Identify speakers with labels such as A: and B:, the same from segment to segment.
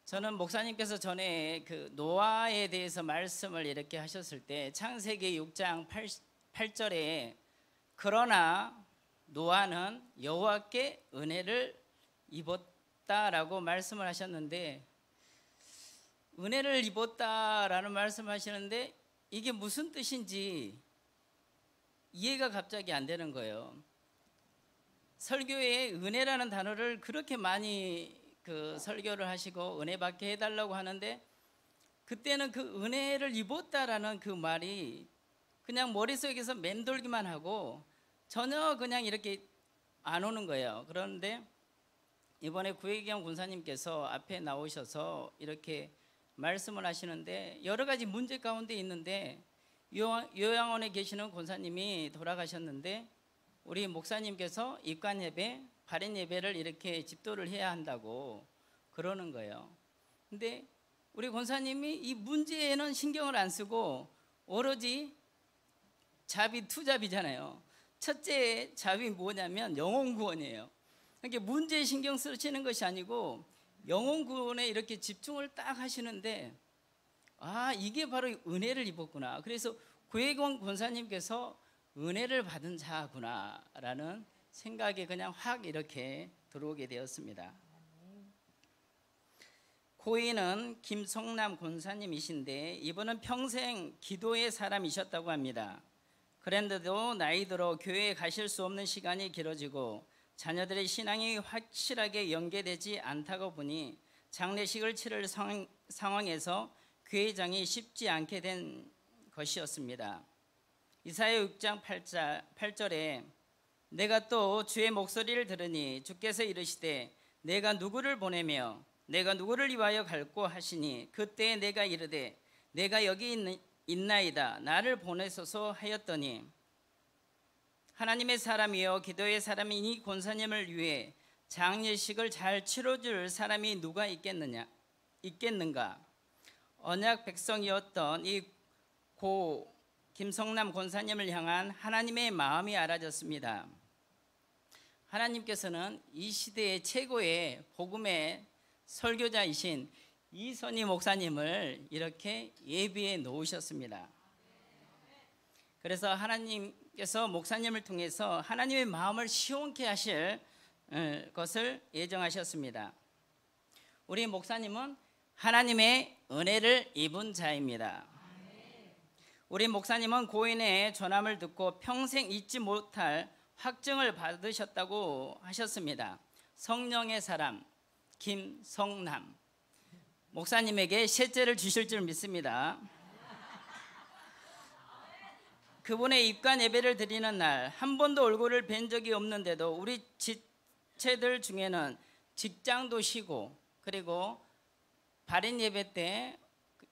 A: 저는 목사님께서 전에 그 노아에 대해서 말씀을 이렇게 하셨을 때 창세기 6장 8절에 그러나 노아는 여호와께 은혜를 입었다라고 말씀을 하셨는데, 은혜를 입었다라는 말씀을 하시는데 이게 무슨 뜻인지 이해가 갑자기 안 되는 거예요. 설교에 은혜라는 단어를 그렇게 많이 설교를 하시고 은혜 받게 해달라고 하는데, 그때는 그 은혜를 입었다라는 그 말이 그냥 머릿속에서 맴돌기만 하고 전혀 그냥 이렇게 안 오는 거예요. 그런데 이번에 구혜경 군사님께서 앞에 나오셔서 이렇게 말씀을 하시는데, 여러 가지 문제 가운데 있는데 요양원에 계시는 권사님이 돌아가셨는데 우리 목사님께서 입관 예배, 발인 예배를 이렇게 집도를 해야 한다고 그러는 거예요. 근데 우리 권사님이 이 문제에는 신경을 안 쓰고 오로지 잡이 투잡이잖아요. 첫째 잡이 뭐냐면 영혼 구원이에요. 그러니까 문제에 신경 쓰시는 것이 아니고 영혼 구원에 이렇게 집중을 딱 하시는데, 이게 바로 은혜를 입었구나. 그래서 구혜권 권사님께서 은혜를 받은 자구나 라는 생각이 그냥 확 이렇게 들어오게 되었습니다. 고인은 김성남 권사님이신데 이분은 평생 기도의 사람이셨다고 합니다. 그런데도 나이 들어 교회에 가실 수 없는 시간이 길어지고 자녀들의 신앙이 확실하게 연계되지 않다고 보니 장례식을 치를 상황에서 교회장이 쉽지 않게 된 것이었습니다. 이사야 6장 8절에 내가 또 주의 목소리를 들으니 주께서 이르시되 내가 누구를 보내며 내가 누구를 위하여 갈고 하시니 그때에 내가 이르되 내가 여기 있나이다 나를 보내소서 하였더니, 하나님의 사람이여 기도의 사람인 이 권사님을 위해 장례식을 잘 치러줄 사람이 누가 있겠는가. 언약 백성이었던 이 고 김성남 권사님을 향한 하나님의 마음이 알아졌습니다. 하나님께서는 이 시대의 최고의 복음의 설교자이신 이선희 목사님을 이렇게 예비해 놓으셨습니다. 그래서 하나님께서 목사님을 통해서 하나님의 마음을 시원케 하실 것을 예정하셨습니다. 우리 목사님은 하나님의 은혜를 입은 자입니다. 우리 목사님은 고인의 전함을 듣고 평생 잊지 못할 확증을 받으셨다고 하셨습니다. 성령의 사람 김성남 목사님에게 셋째를 주실 줄 믿습니다. 그분의 입관 예배를 드리는 날 한 번도 얼굴을 뵌 적이 없는데도 우리 지체들 중에는 직장도 쉬고, 그리고 발인 예배 때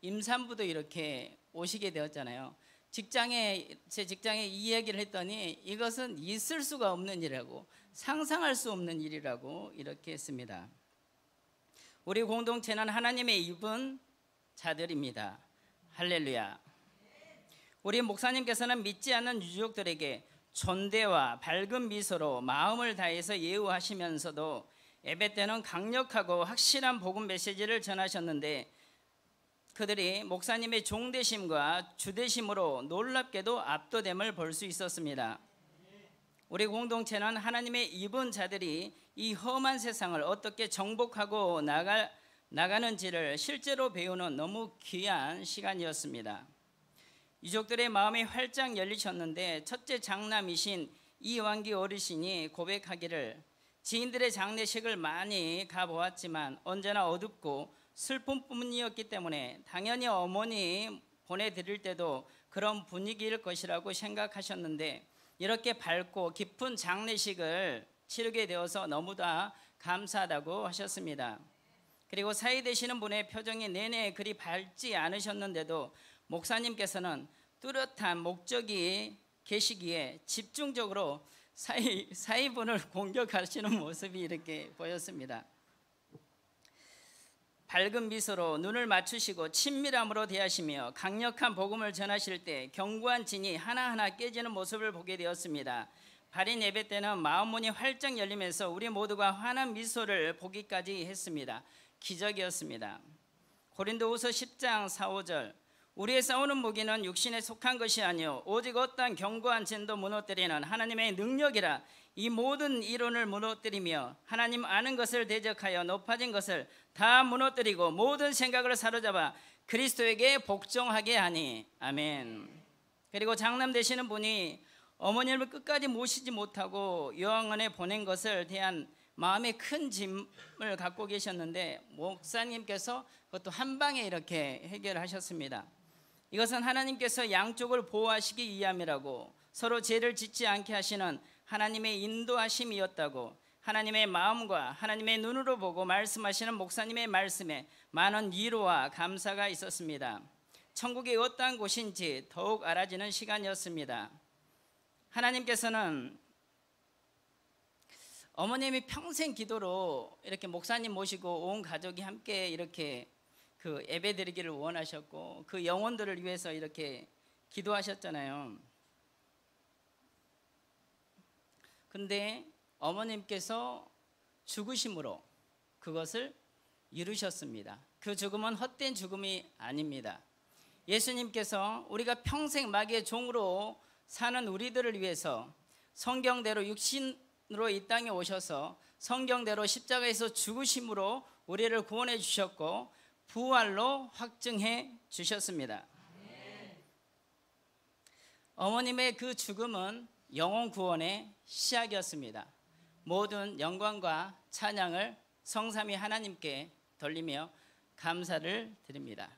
A: 임산부도 이렇게 오시게 되었잖아요. 제 직장에 이 이야기를 했더니 이것은 있을 수가 없는 일이라고, 상상할 수 없는 일이라고 이렇게 했습니다. 우리 공동체는 하나님의 입은 자들입니다. 할렐루야. 우리 목사님께서는 믿지 않는 유족들에게 존대와 밝은 미소로 마음을 다해서 예우하시면서도 예배 때는 강력하고 확실한 복음 메시지를 전하셨는데, 그들이 목사님의 종되심과 주되심으로 놀랍게도 압도됨을 볼 수 있었습니다. 우리 공동체는 하나님의 입은 자들이 이 험한 세상을 어떻게 정복하고 나가는지를 실제로 배우는 너무 귀한 시간이었습니다. 유족들의 마음이 활짝 열리셨는데 첫째 장남이신 이완기 어르신이 고백하기를, 지인들의 장례식을 많이 가보았지만 언제나 어둡고 슬픔뿐이었기 때문에 당연히 어머니 보내드릴 때도 그런 분위기일 것이라고 생각하셨는데 이렇게 밝고 깊은 장례식을 치르게 되어서 너무나 감사하다고 하셨습니다. 그리고 사이 되시는 분의 표정이 내내 그리 밝지 않으셨는데도 목사님께서는 뚜렷한 목적이 계시기에 집중적으로 사이분을 공격하시는 모습이 이렇게 보였습니다. 밝은 미소로 눈을 맞추시고 친밀함으로 대하시며 강력한 복음을 전하실 때 견고한 진이 하나하나 깨지는 모습을 보게 되었습니다. 발인 예배 때는 마음 문이 활짝 열리면서 우리 모두가 환한 미소를 보기까지 했습니다. 기적이었습니다. 고린도후서 10장 4, 5절 우리의 싸우는 무기는 육신에 속한 것이 아니요 오직 어떠한 견고한 진도 무너뜨리는 하나님의 능력이라. 이 모든 이론을 무너뜨리며 하나님 아는 것을 대적하여 높아진 것을 다 무너뜨리고 모든 생각을 사로잡아 그리스도에게 복종하게 하니. 아멘. 그리고 장남 되시는 분이 어머님을 끝까지 모시지 못하고 요양원에 보낸 것을 대한 마음에 큰 짐을 갖고 계셨는데 목사님께서 그것도 한 방에 이렇게 해결하셨습니다. 이것은 하나님께서 양쪽을 보호하시기 위함이라고, 서로 죄를 짓지 않게 하시는 하나님의 인도하심이었다고, 하나님의 마음과 하나님의 눈으로 보고 말씀하시는 목사님의 말씀에 많은 위로와 감사가 있었습니다. 천국이 어떠한 곳인지 더욱 알아지는 시간이었습니다. 하나님께서는 어머님이 평생 기도로 이렇게 목사님 모시고 온 가족이 함께 이렇게 그 예배 드리기를 원하셨고 그 영혼들을 위해서 이렇게 기도하셨잖아요. 근데 어머님께서 죽으심으로 그것을 이루셨습니다. 그 죽음은 헛된 죽음이 아닙니다. 예수님께서 우리가 평생 마귀의 종으로 사는 우리들을 위해서 성경대로 육신으로 이 땅에 오셔서 성경대로 십자가에서 죽으심으로 우리를 구원해 주셨고 부활로 확증해 주셨습니다. 어머님의 그 죽음은 영혼 구원의 시작이었습니다. 모든 영광과 찬양을 성삼위 하나님께 돌리며 감사를 드립니다.